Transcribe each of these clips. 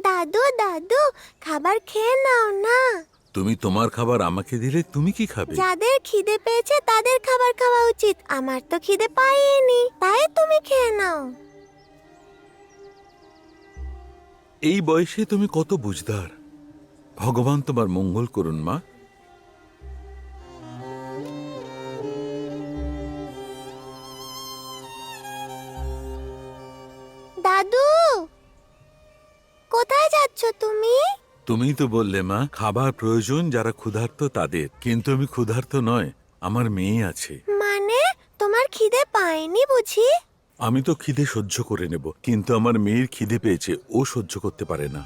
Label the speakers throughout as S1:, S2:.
S1: দাদু দাদু, খাবার খেয়ে নাও না।
S2: তুমি তোমার খাবার আমাকে দিলে তুমি কি খাবে?
S1: যাদের খিদে পেয়েছে তাদের খাবার খাওয়া উচিত। আমার তো খিদে পাইনি, তাই তুমি খেয়ে নাও।
S2: এই বয়সে তুমি কত বুঝদার। ভগবান তোমার মঙ্গল করুন মা।
S1: দাদু, কোথায় যাচ্ছ তুমি?
S2: তুমি তো বললে মা, খাবার প্রয়োজন যারা ক্ষুধার্ত তাদের, কিন্তু আমি ক্ষুধার্ত নয়, আমার মেয়ে আছে।
S1: মানে তোমার খিদে পায়নি বুঝি?
S2: আমি তো খিদে সহ্য করে নেব, কিন্তু আমার মেয়ের খিদে পেয়েছে, ও সহ্য করতে পারে না।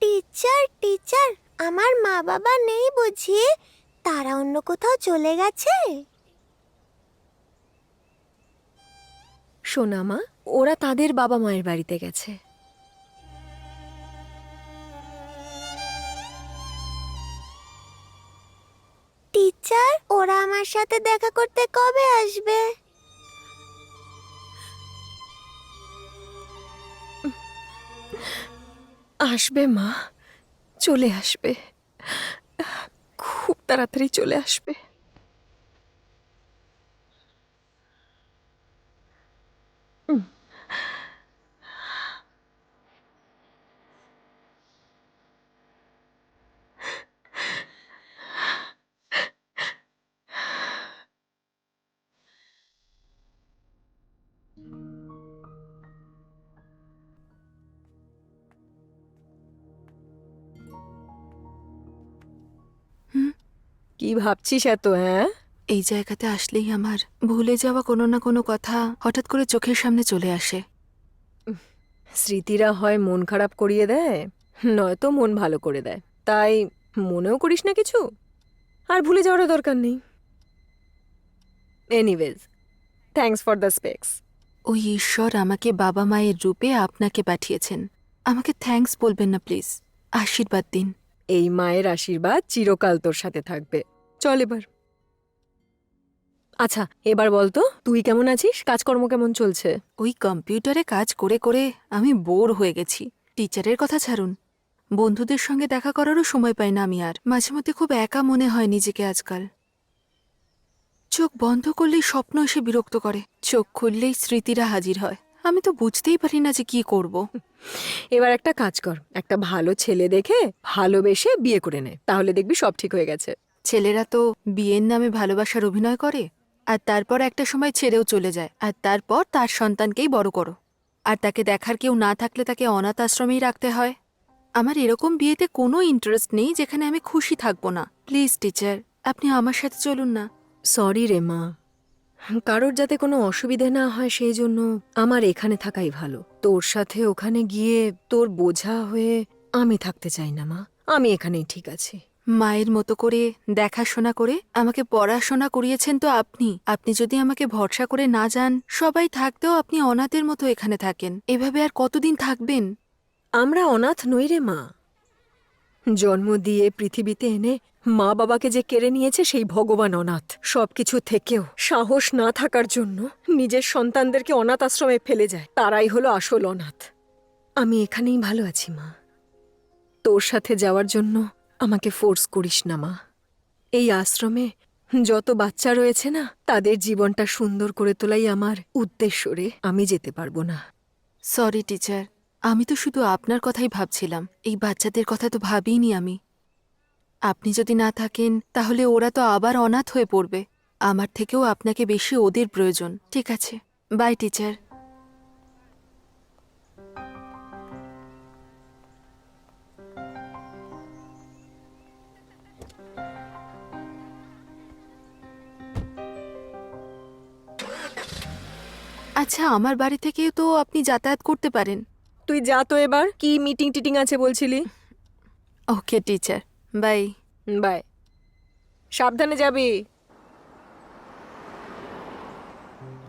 S1: টিচার টিচার, আমার মা বাবা নেই বুঝি? তারা অন্য কোথাও চলে গেছে?
S3: সোনা মা, ওরা তাদের বাবা মায়ের বাড়িতে গেছে।
S1: টিচার, ওরা আমার সাথে দেখা করতে কবে আসবে?
S3: আসবে মা, চলে আসবে, খুব তাড়াতাড়ি চলে আসবে। কি ভাবছিস এত? হ্যাঁ,
S4: এই জায়গাতে আসলেই আমার ভুলে যাওয়া কোনো না কোনো কথা হঠাৎ করে চোখের সামনে চলে আসে।
S3: স্মৃতিরা হয় মন খারাপ করিয়ে দেয়, নয়তো মন ভালো করে দেয়। তাই মনেও করিস না কিছু, আর ভুলে যাওয়ারও দরকার নেই। Anyways, thanks for the specs.
S4: ওই ঈশ্বর আমাকে বাবা মায়ের রূপে আপনাকে পাঠিয়েছেন। আমাকে থ্যাঙ্কস বলবেন না প্লিজ, আশীর্বাদ দিন।
S3: এই মায়ের আশীর্বাদ চিরকাল তোর সাথে থাকবে। চল এবার। আচ্ছা, এবার বলতো তুই কেমন আছিস? কাজকর্ম কেমন চলছে?
S4: ওই কম্পিউটারে কাজ করে করে আমি বোর হয়ে গেছি। টিচারের কথা ছাড়ুন, বন্ধুদের সঙ্গে দেখা করারও সময় পাই না আমি আর। মাঝে মধ্যে খুব একা মনে হয় নিজেকে আজকাল। চোখ বন্ধ করলেই স্বপ্ন এসে বিরক্ত করে, চোখ খুললেই স্মৃতিরা হাজির হয়। আমি তো বুঝতেই পারি না যে কি করব।
S3: এবার একটা কাজ কর, একটা ভালো ছেলে দেখে ভালোবেসে বিয়ে করে নে, তাহলে দেখবি সব ঠিক হয়ে গেছে।
S4: ছেলেরা তো বিয়ের নামে ভালোবাসার অভিনয় করে, আর তারপর একটা সময় ছেড়েও চলে যায়, আর তারপর তার সন্তানকেই বড় করো, আর তাকে দেখার কেউ না থাকলে তাকে অনাথ আশ্রমেই রাখতে হয়। আমার এরকম বিয়েতে কোনো ইন্টারেস্ট নেই যেখানে আমি খুশি থাকবো না। প্লিজ টিচার, আপনি আমার সাথে চলুন না।
S3: সরি রে মা, কারোর যাতে কোনো অসুবিধে না হয় সেই জন্য আমার এখানে থাকাই ভালো। তোর সাথে ওখানে গিয়ে তোর বোঝা হয়ে আমি থাকতে চাই না মা, আমি এখানেই ঠিক আছি।
S4: মায়ের মতো করে দেখাশোনা করে আমাকে পড়াশোনা করিয়েছেন তো আপনি। আপনি যদি আমাকে ভরসা করে না যান, সবাই থাকতেও আপনি অনাথের মতো এখানে থাকেন। এভাবে আর কতদিন থাকবেন?
S3: আমরা অনাথ নই রে মা, জন্ম দিয়ে পৃথিবীতে এনে মা বাবাকে যে কেড়ে নিয়েছে সেই ভগবান অনাথ। সবকিছু থেকেও সাহস না থাকার জন্য নিজের সন্তানদেরকে অনাথ আশ্রমে ফেলে যায়, তারাই হলো আসল অনাথ। আমি এখানেই ভালো আছি মা, তোর সাথে যাওয়ার জন্য আমাকে ফোর্স করিস না মা। এই আশ্রমে যত বাচ্চা রয়েছে না, তাদের জীবনটা সুন্দর করে তোলাই আমার উদ্দেশ্য রে, আমি যেতে পারবো না।
S4: সরি টিচার, আমি তো শুধু আপনার কথাই ভাবছিলাম, এই বাচ্চাদের কথা তো ভাবিনি আমি। আপনি যদি না থাকেন তাহলে ওরা তো আবার অনাথ হয়ে পড়বে। আমার থেকেও আপনাকে বেশি ওদের প্রয়োজন। ঠিক আছে, বাই টিচার। আচ্ছা, আমার বাড়ি থেকেও তো আপনি যাতায়াত করতে পারেন।
S3: তুই যা তো এবার, কি মিটিং টিটিং আছে বলছিলি?
S4: ওকে টিচার, বাই।
S3: বাই, সাবধানে যাবি।